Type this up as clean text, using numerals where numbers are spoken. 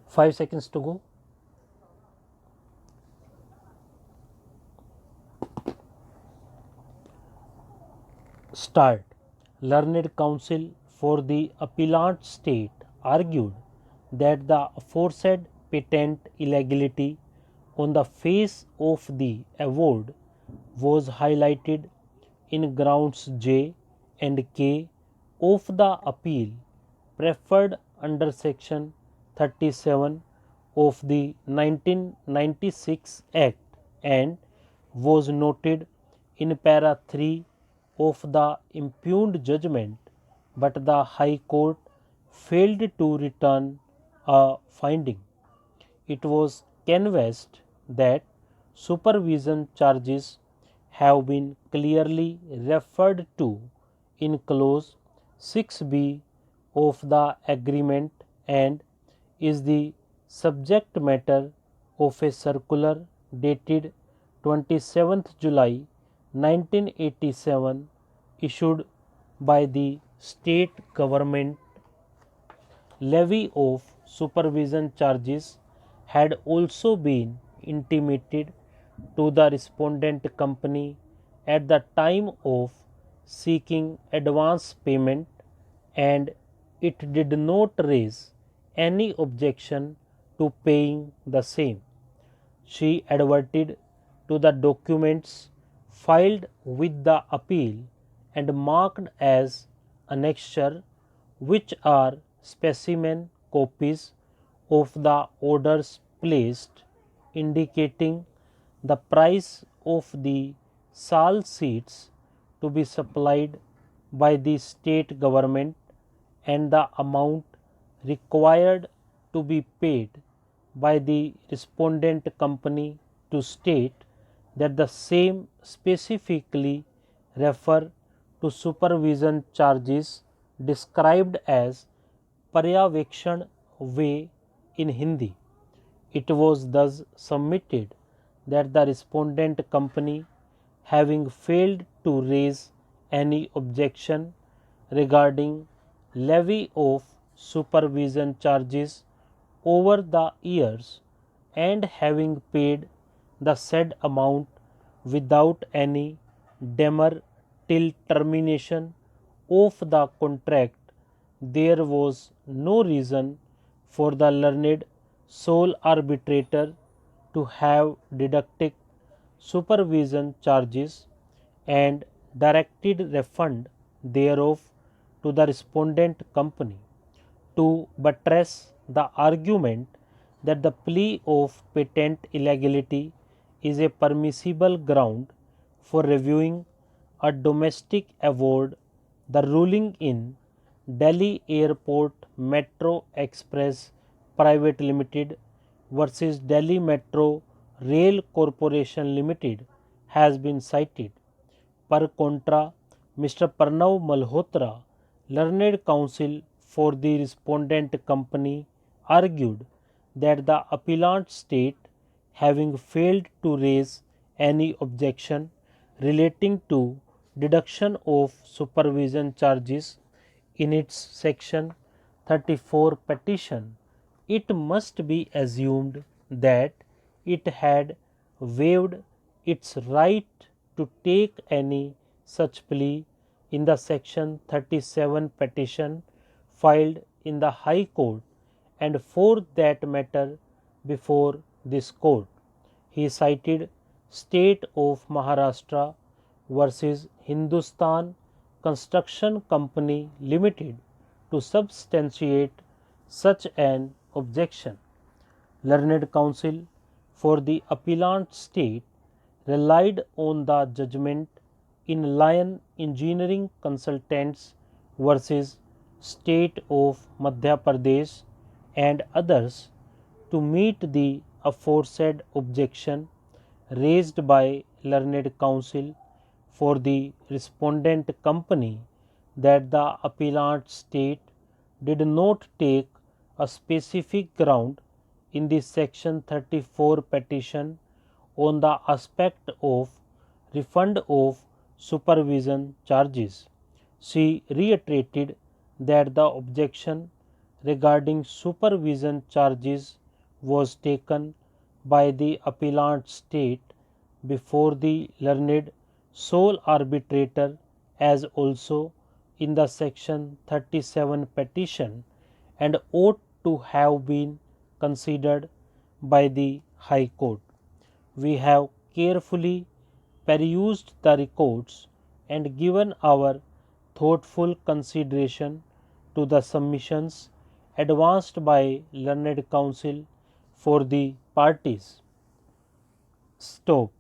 5 seconds to go. Start. Learned counsel for the appellant state argued that the aforesaid patent illegality on the face of the award was highlighted in grounds J and K of the appeal preferred under section 37 of the 1996 Act and was noted in para 3 of the impugned judgment, but the High Court failed to return a finding. It was canvassed that supervision charges have been clearly referred to in clause 6b of the agreement and is the subject matter of a circular dated 27th July 1987 issued by the state government. Levy of supervision charges had also been intimated to the respondent company at the time of seeking advance payment, and it did not raise any objection to paying the same. She adverted to the documents filed with the appeal and marked as annexure, which are specimen copies of the orders placed, indicating the price of the sal seeds to be supplied by the state government and the amount required to be paid by the respondent company to state that the same specifically refer to supervision charges described as Paryavekshan Way in Hindi. It was thus submitted that the respondent company, having failed to raise any objection regarding levy of supervision charges over the years and having paid the said amount without any demur till termination of the contract, there was no reason for the learned sole arbitrator to have deducted supervision charges and directed refund thereof to the respondent company. To buttress the argument that the plea of patent illegality is a permissible ground for reviewing a domestic award, the ruling in Delhi Airport Metro Express Private Limited versus Delhi Metro Rail Corporation Limited has been cited. Per contra, Mr. Pranav Malhotra, learned counsel for the respondent company, argued that the appellant state, having failed to raise any objection relating to deduction of supervision charges in its section 34 petition, it must be assumed that it had waived its right to take any such plea in the section 37 petition filed in the High Court and for that matter before this court. He cited State of Maharashtra versus Hindustan Construction Company Limited to substantiate such an objection. Learned counsel for the appellant state relied on the judgment in Lion Engineering Consultants versus State of Madhya Pradesh and others to meet the aforesaid objection raised by learned counsel for the respondent company that the appellant state did not take a specific ground in the section 34 petition on the aspect of refund of supervision charges. She reiterated that the objection regarding supervision charges was taken by the appellant state before the learned sole arbitrator, as also in the section 37 petition, and ought to have been considered by the High Court. We have carefully perused the records and given our thoughtful consideration to the submissions advanced by learned counsel for the parties. Stop.